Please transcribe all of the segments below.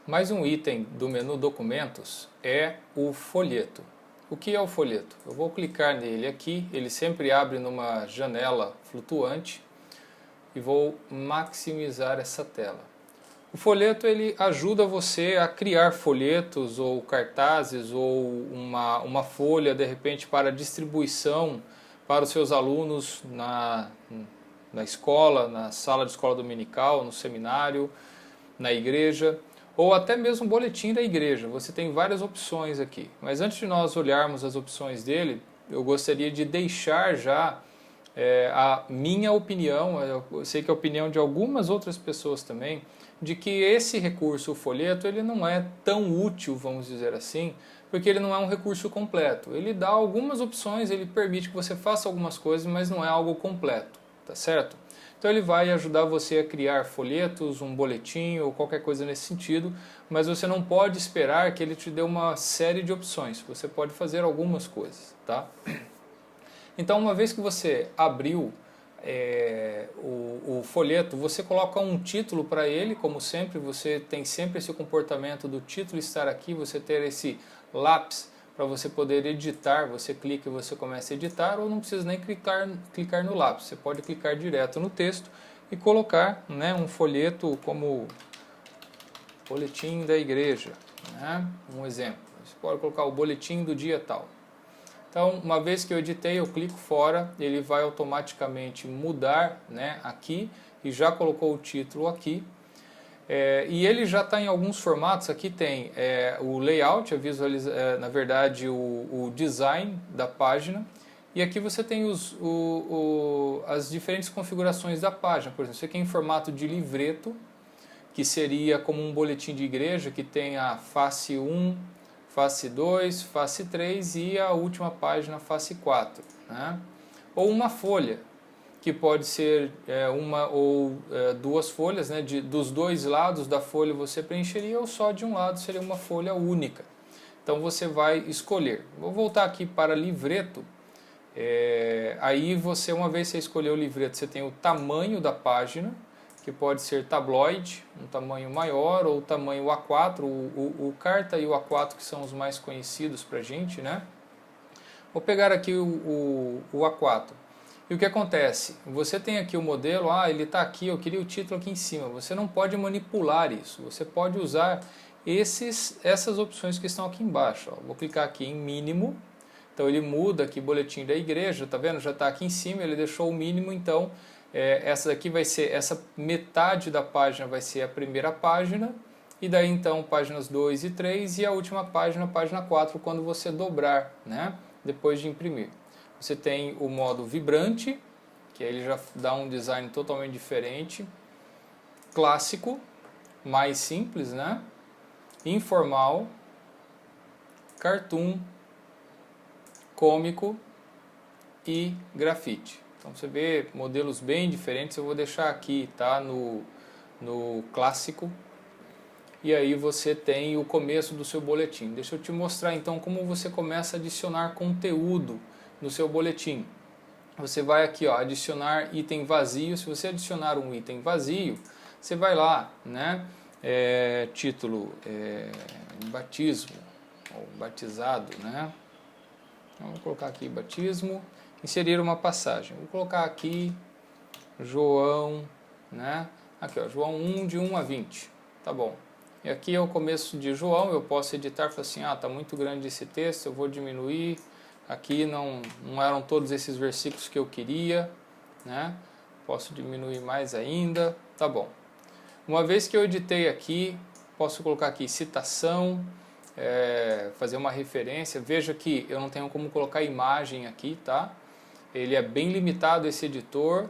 Mais um item do menu Documentos é o folheto. O que é o folheto? Eu vou clicar nele aqui, ele sempre abre numa janela flutuante e vou maximizar essa tela. O folheto ele ajuda você a criar folhetos ou cartazes ou uma folha de repente para distribuição para os seus alunos na escola, na sala de escola dominical, no seminário, na igreja, ou até mesmo um boletim da igreja. Você tem várias opções aqui. Mas antes de nós olharmos as opções dele, eu gostaria de deixar já a minha opinião, eu sei que é a opinião de algumas outras pessoas também, de que esse recurso, o folheto, ele não é tão útil, vamos dizer assim, porque ele não é um recurso completo. Ele dá algumas opções, ele permite que você faça algumas coisas, mas não é algo completo, tá certo? Então ele vai ajudar você a criar folhetos, um boletim ou qualquer coisa nesse sentido, mas você não pode esperar que ele te dê uma série de opções. Você pode fazer algumas coisas, tá? Então, uma vez que você abriu o folheto, você coloca um título para ele, como sempre, você tem sempre esse comportamento do título estar aqui, você ter esse lápis para você poder editar, você clica e você começa a editar, ou não precisa nem clicar no lápis, você pode clicar direto no texto e colocar, né, um folheto como boletim da igreja, né, um exemplo. Você pode colocar o boletim do dia tal. Então, uma vez que eu editei, eu clico fora, ele vai automaticamente mudar, né, aqui, e já colocou o título aqui. E ele já está em alguns formatos, aqui tem o layout, na verdade o design da página, e aqui você tem as diferentes configurações da página. Por exemplo, você quer em formato de livreto, que seria como um boletim de igreja, que tem a face 1, face 2, face 3 e a última página, face 4. Né? Ou uma folha, que pode ser uma ou duas folhas, né? Dos dois lados da folha você preencheria, ou só de um lado seria uma folha única. Então você vai escolher. Vou voltar aqui para livreto. Aí você, uma vez que você escolheu o livreto, você tem o tamanho da página, que pode ser tabloide, um tamanho maior, ou tamanho A4, o Carta e o A4 que são os mais conhecidos para a gente, né? Vou pegar aqui o A4. E o que acontece? Você tem aqui o modelo, ele está aqui, eu queria o título aqui em cima. Você não pode manipular isso, você pode usar essas opções que estão aqui embaixo. Vou clicar aqui em mínimo, então ele muda aqui boletim da igreja, tá vendo? Já está aqui em cima, ele deixou o mínimo, então essa daqui vai ser, essa metade da página vai ser a primeira página, e daí então páginas 2 e 3, e a última página, página 4, quando você dobrar, né? Depois de imprimir. Você tem o modo vibrante, que aí ele já dá um design totalmente diferente. Clássico, mais simples, né? Informal, cartoon, cômico e grafite. Então você vê modelos bem diferentes, eu vou deixar aqui, tá? No clássico. E aí você tem o começo do seu boletim. Deixa eu te mostrar então como você começa a adicionar conteúdo no seu boletim. Você vai aqui, adicionar item vazio. Se você adicionar um item vazio, você vai lá, né? Título, batismo, ou batizado, né? Então, vou colocar aqui batismo, inserir uma passagem. Vou colocar aqui João, né? Aqui, João 1, de 1 a 20. Tá bom. E aqui é o começo de João, eu posso editar e falar assim, tá muito grande esse texto, eu vou diminuir. Aqui não eram todos esses versículos que eu queria, né? Posso diminuir mais ainda, tá bom. Uma vez que eu editei aqui, posso colocar aqui citação, fazer uma referência. Veja que eu não tenho como colocar imagem aqui, tá? Ele é bem limitado, esse editor,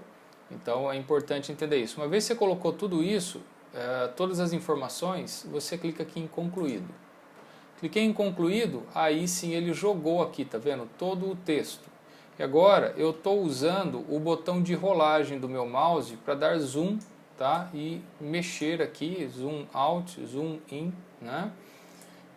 então é importante entender isso. Uma vez que você colocou tudo isso, todas as informações, você clica aqui em concluído. Cliquei em concluído, aí sim ele jogou aqui, tá vendo? Todo o texto. E agora eu estou usando o botão de rolagem do meu mouse para dar zoom, tá? E mexer aqui, zoom out, zoom in, né?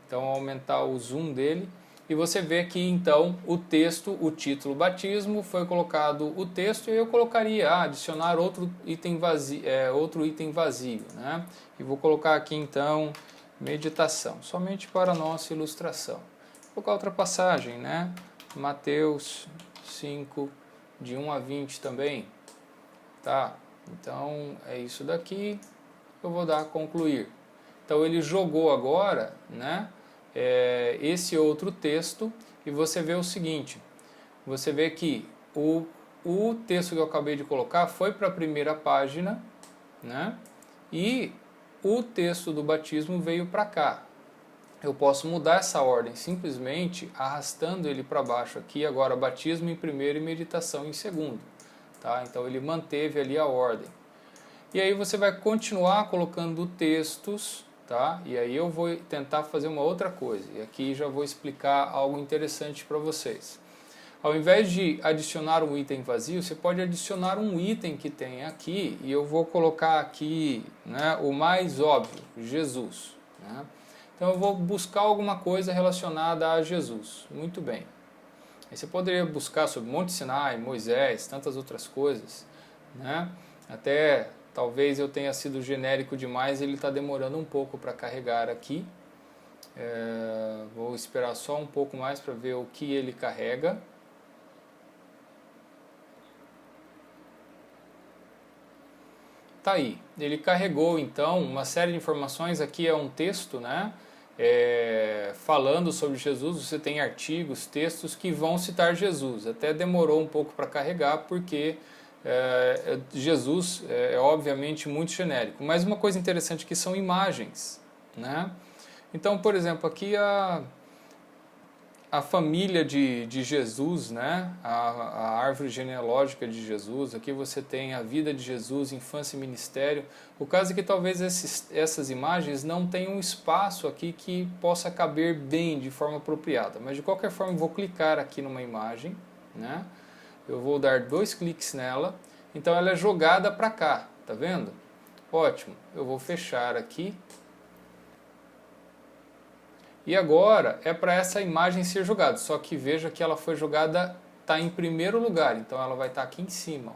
Então aumentar o zoom dele. E você vê aqui então o texto, o título batismo, foi colocado o texto, e eu colocaria adicionar outro item vazio, né? E vou colocar aqui então meditação, somente para a nossa ilustração. Vou colocar outra passagem, né? Mateus 5, de 1 a 20 também. Tá? Então, é isso daqui. Eu vou dar a concluir. Então, ele jogou agora, né? Esse outro texto e você vê o seguinte. Você vê que o texto que eu acabei de colocar foi para a primeira página, né? E o texto do batismo veio para cá. Eu posso mudar essa ordem simplesmente arrastando ele para baixo aqui, agora batismo em primeiro e meditação em segundo. Tá? Então ele manteve ali a ordem. E aí você vai continuar colocando textos, tá? E aí eu vou tentar fazer uma outra coisa. E aqui já vou explicar algo interessante para vocês. Ao invés de adicionar um item vazio, você pode adicionar um item que tem aqui, e eu vou colocar aqui, né, o mais óbvio, Jesus. Né? Então eu vou buscar alguma coisa relacionada a Jesus. Muito bem. Aí você poderia buscar sobre Monte Sinai, Moisés, tantas outras coisas. Né? Até talvez eu tenha sido genérico demais e ele está demorando um pouco para carregar aqui. Vou esperar só um pouco mais para ver o que ele carrega. Tá aí, ele carregou então uma série de informações. Aqui é um texto, né? Falando sobre Jesus. Você tem artigos, textos que vão citar Jesus. Até demorou um pouco para carregar porque Jesus é obviamente muito genérico. Mas uma coisa interessante aqui são imagens, né? Então, por exemplo, aqui a família de Jesus, né? A árvore genealógica de Jesus. Aqui você tem a vida de Jesus, infância e ministério. O caso é que talvez essas imagens não tenham espaço aqui que possa caber bem de forma apropriada. Mas de qualquer forma eu vou clicar aqui numa imagem, né? Eu vou dar 2 cliques nela. Então ela é jogada para cá, tá vendo? Ótimo. Eu vou fechar aqui. E agora é para essa imagem ser jogada, só que veja que ela foi jogada, está em primeiro lugar, então ela vai estar aqui em cima. Ó.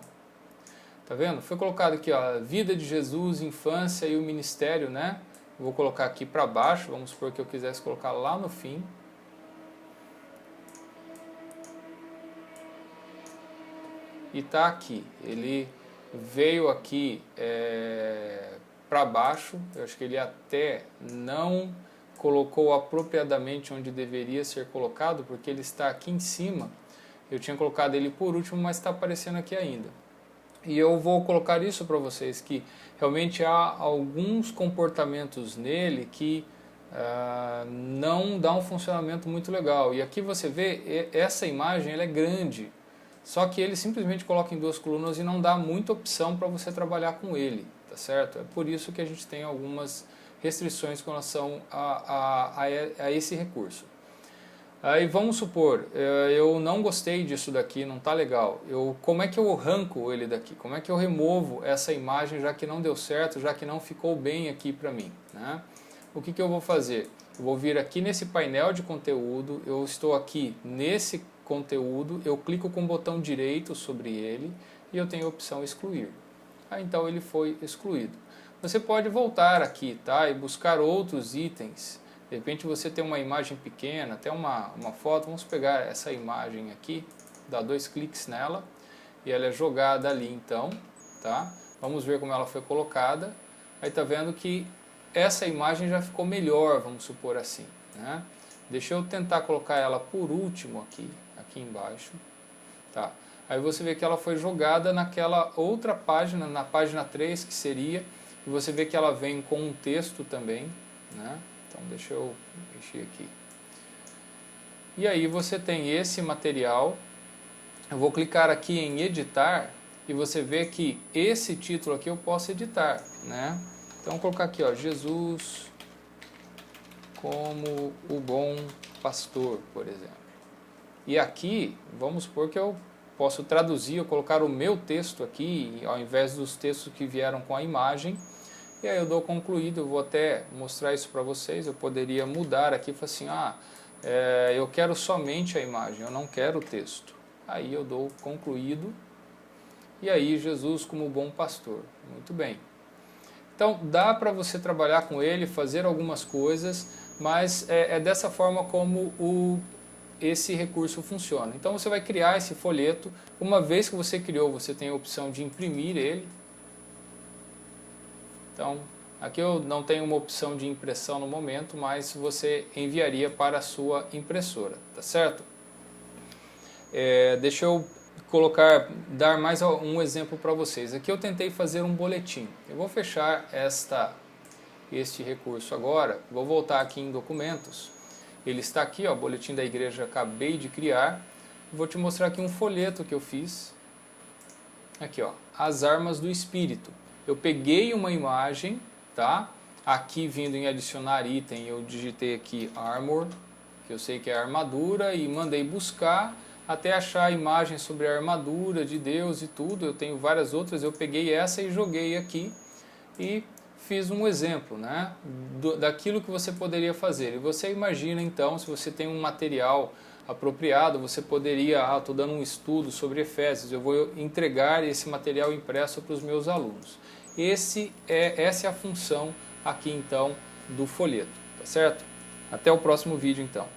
Tá vendo? Foi colocado aqui, ó, a vida de Jesus, infância e o ministério, né? Vou colocar aqui para baixo, vamos supor que eu quisesse colocar lá no fim. E tá aqui, ele veio aqui para baixo, eu acho que ele até não colocou apropriadamente onde deveria ser colocado, porque ele está aqui em cima. Eu tinha colocado ele por último, mas está aparecendo aqui ainda. E eu vou colocar isso para vocês, que realmente há alguns comportamentos nele que não dá um funcionamento muito legal. E aqui você vê, essa imagem ela é grande, só que ele simplesmente coloca em 2 colunas e não dá muita opção para você trabalhar com ele, tá certo? É por isso que a gente tem algumas restrições com relação a esse recurso. Aí vamos supor, eu não gostei disso daqui, não está legal. Como é que eu arranco ele daqui? Como é que eu removo essa imagem, já que não deu certo, já que não ficou bem aqui para mim? Né? O que eu vou fazer? Eu vou vir aqui nesse painel de conteúdo, eu estou aqui nesse conteúdo, eu clico com o botão direito sobre ele e eu tenho a opção excluir. Aí, então ele foi excluído. Você pode voltar aqui, tá? E buscar outros itens. De repente você tem uma imagem pequena, até uma foto. Vamos pegar essa imagem aqui, dar 2 cliques nela e ela é jogada ali então, tá? Vamos ver como ela foi colocada. Aí tá vendo que essa imagem já ficou melhor, vamos supor assim, né? Deixa eu tentar colocar ela por último aqui embaixo, tá? Aí você vê que ela foi jogada naquela outra página, na página 3 que seria. E você vê que ela vem com um texto também, né? Então deixa eu mexer aqui. E aí você tem esse material. Eu vou clicar aqui em editar e você vê que esse título aqui eu posso editar, né? Então vou colocar aqui, ó, Jesus como o bom pastor, por exemplo. E aqui, vamos supor que eu posso traduzir, eu colocar o meu texto aqui, ao invés dos textos que vieram com a imagem. E aí eu dou concluído, eu vou até mostrar isso para vocês. Eu poderia mudar aqui e falar assim, eu quero somente a imagem, eu não quero o texto. Aí eu dou concluído. E aí Jesus como bom pastor. Muito bem. Então dá para você trabalhar com ele, fazer algumas coisas, mas é dessa forma como esse recurso funciona. Então você vai criar esse folheto, uma vez que você criou, você tem a opção de imprimir ele. Então aqui eu não tenho uma opção de impressão no momento, mas você enviaria para a sua impressora, tá certo? Deixa eu dar mais um exemplo para vocês. Aqui eu tentei fazer um boletim. Eu vou fechar este recurso agora, vou voltar aqui em documentos. Ele está aqui, ó, boletim da igreja, acabei de criar. Vou te mostrar aqui um folheto que eu fiz. Aqui, ó, as armas do Espírito. Eu peguei uma imagem, tá? Aqui vindo em adicionar item, eu digitei aqui armor, que eu sei que é armadura, e mandei buscar até achar a imagem sobre a armadura de Deus e tudo. Eu tenho várias outras, eu peguei essa e joguei aqui e fiz um exemplo, né, daquilo que você poderia fazer. E você imagina então, se você tem um material apropriado, você poderia, estou dando um estudo sobre Efésios, eu vou entregar esse material impresso para os meus alunos. Essa é a função aqui então do folheto, tá certo? Até o próximo vídeo então.